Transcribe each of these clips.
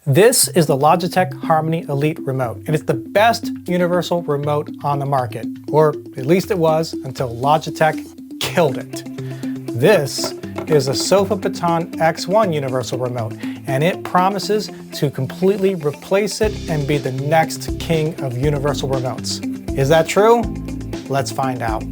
This is the Logitech Harmony Elite remote, and it's the best universal remote on the market, or at least it was until Logitech killed it. This is a Sofabaton X1 universal remote, and it promises to completely replace it and be the next king of universal remotes. Is that true? Let's find out.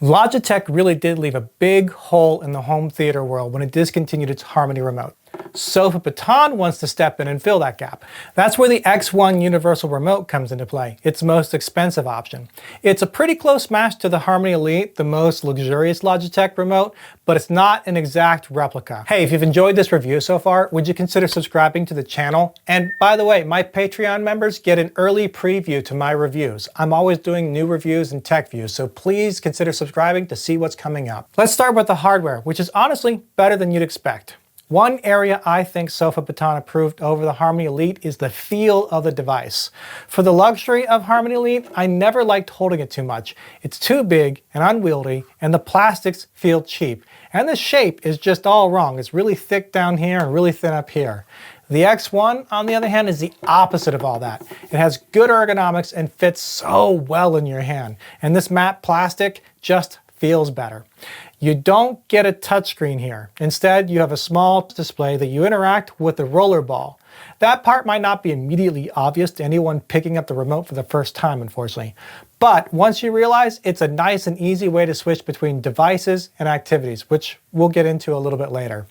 Logitech really did leave a big hole in the home theater world when it discontinued its Harmony remote. Sofabaton wants to step in and fill that gap. That's where the X1 universal remote comes into play, its most expensive option. It's a pretty close match to the Harmony Elite, the most luxurious Logitech remote, but it's not an exact replica. Hey, if you've enjoyed this review so far, would you consider subscribing to the channel? And by the way, my Patreon members get an early preview to my reviews. I'm always doing new reviews and tech views, so please consider subscribing to see what's coming up. Let's start with the hardware, which is honestly better than you'd expect. One area I think Sofabaton improved over the Harmony Elite is the feel of the device. For the luxury of Harmony Elite, I never liked holding it too much. It's too big and unwieldy, and the plastics feel cheap. And the shape is just all wrong. It's really thick down here and really thin up here. The X1, on the other hand, is the opposite of all that. It has good ergonomics and fits so well in your hand. And this matte plastic just feels better. You don't get a touchscreen here. Instead, you have a small display that you interact with the roller ball. That part might not be immediately obvious to anyone picking up the remote for the first time, unfortunately. But once you realize, it's a nice and easy way to switch between devices and activities, which we'll get into a little bit later.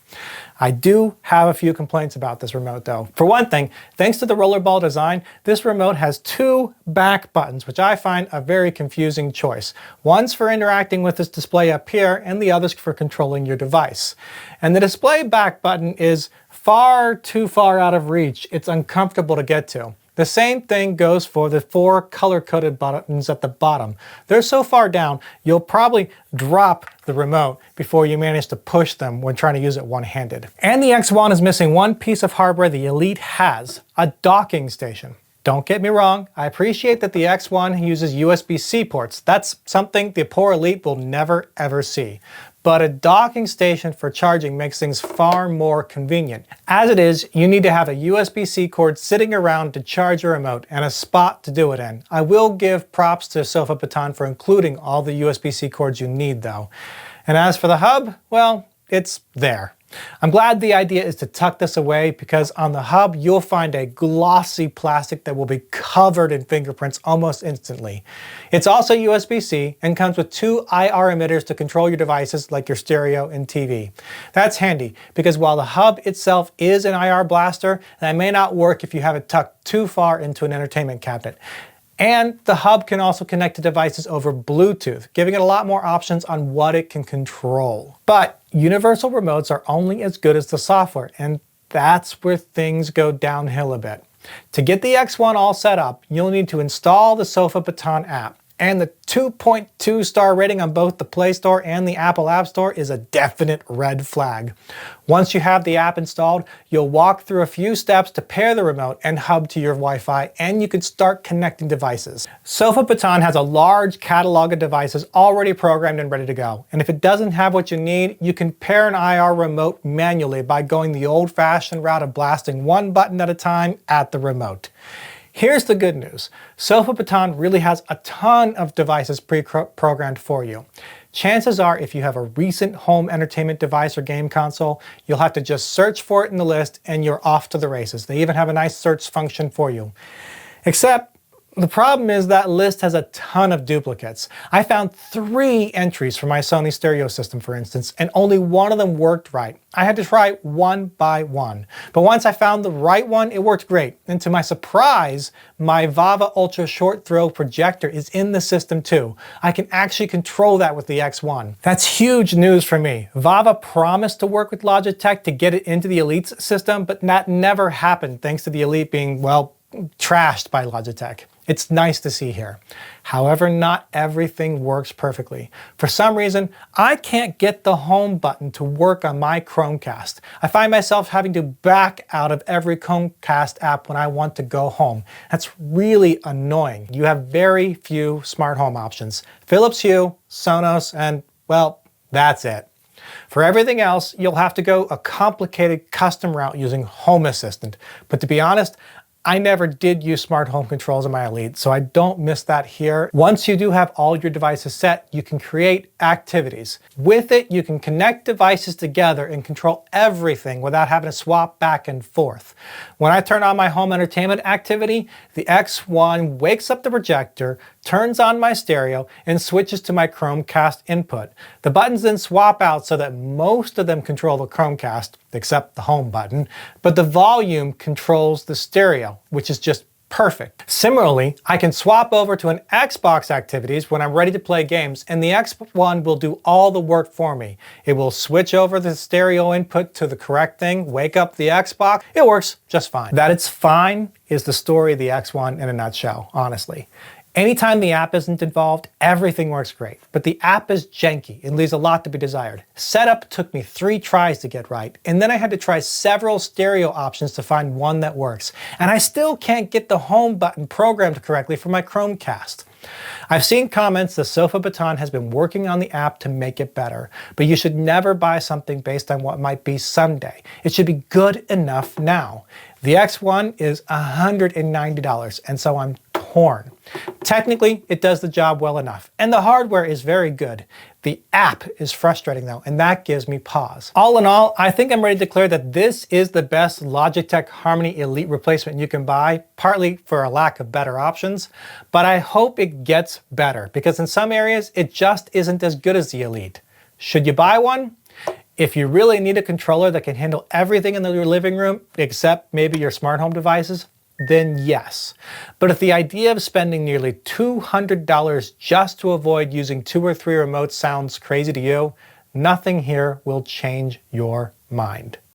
I do have a few complaints about this remote though. For one thing, thanks to the rollerball design, this remote has two back buttons, which I find a very confusing choice. One's for interacting with this display up here, and the other's for controlling your device. And the display back button is far too far out of reach. It's uncomfortable to get to. The same thing goes for the four color-coded buttons at the bottom. They're so far down, you'll probably drop the remote before you manage to push them when trying to use it one-handed. And the X1 is missing one piece of hardware the Elite has, a docking station. Don't get me wrong, I appreciate that the X1 uses USB-C ports. That's something the poor Elite will never ever see. But a docking station for charging makes things far more convenient. As it is, you need to have a USB-C cord sitting around to charge your remote and a spot to do it in. I will give props to Sofabaton for including all the USB-C cords you need though. And as for the hub, well, it's there. I'm glad the idea is to tuck this away because on the hub you'll find a glossy plastic that will be covered in fingerprints almost instantly. It's also USB-C and comes with two IR emitters to control your devices like your stereo and TV. That's handy because while the hub itself is an IR blaster, that may not work if you have it tucked too far into an entertainment cabinet. And the hub can also connect to devices over Bluetooth, giving it a lot more options on what it can control. But universal remotes are only as good as the software, and that's where things go downhill a bit. To get the X1 all set up, you'll need to install the Sofabaton app. And the 2.2 star rating on both the Play Store and the Apple App Store is a definite red flag. Once you have the app installed, you'll walk through a few steps to pair the remote and hub to your Wi-Fi, and you can start connecting devices. Sofabaton has a large catalog of devices already programmed and ready to go. And if it doesn't have what you need, you can pair an IR remote manually by going the old-fashioned route of blasting one button at a time at the remote. Here's the good news. Sofabaton really has a ton of devices pre-programmed for you. Chances are if you have a recent home entertainment device or game console, you'll have to just search for it in the list and you're off to the races. They even have a nice search function for you. Except the problem is that list has a ton of duplicates. I found 3 entries for my Sony stereo system, for instance, and only one of them worked right. I had to try one by one. But once I found the right one, it worked great. And to my surprise, my Vava Ultra short throw projector is in the system too. I can actually control that with the X1. That's huge news for me. Vava promised to work with Logitech to get it into the Elite's system, but that never happened thanks to the Elite being, well, trashed by Logitech. It's nice to see here. However, not everything works perfectly. For some reason, I can't get the home button to work on my Chromecast. I find myself having to back out of every Chromecast app when I want to go home. That's really annoying. You have very few smart home options. Philips Hue, Sonos, and well, that's it. For everything else, you'll have to go a complicated custom route using Home Assistant. But to be honest, I never did use smart home controls in my Elite, so I don't miss that here. Once you do have all your devices set, you can create activities. With it, you can connect devices together and control everything without having to swap back and forth. When I turn on my home entertainment activity, the X1 wakes up the projector, turns on my stereo, and switches to my Chromecast input. The buttons then swap out so that most of them control the Chromecast, except the home button, but the volume controls the stereo, which is just perfect. Similarly, I can swap over to an Xbox activities when I'm ready to play games, and the X1 will do all the work for me. It will switch over the stereo input to the correct thing, wake up the Xbox. It works just fine. That it's fine is the story of the X1 in a nutshell, honestly. Anytime the app isn't involved, everything works great. But the app is janky and leaves a lot to be desired. Setup took me 3 tries to get right, and then I had to try several stereo options to find one that works. And I still can't get the home button programmed correctly for my Chromecast. I've seen comments that Sofabaton has been working on the app to make it better, but you should never buy something based on what might be someday. It should be good enough now. The X1 is $190, and so I'm torn. Technically, it does the job well enough, and the hardware is very good. The app is frustrating though, and that gives me pause. All in all, I think I'm ready to declare that this is the best Logitech Harmony Elite replacement you can buy, partly for a lack of better options, but I hope it gets better, because in some areas, it just isn't as good as the Elite. Should you buy one? If you really need a controller that can handle everything in your living room, except maybe your smart home devices, then yes. But if the idea of spending nearly $200 just to avoid using 2 or 3 remotes sounds crazy to you, nothing here will change your mind.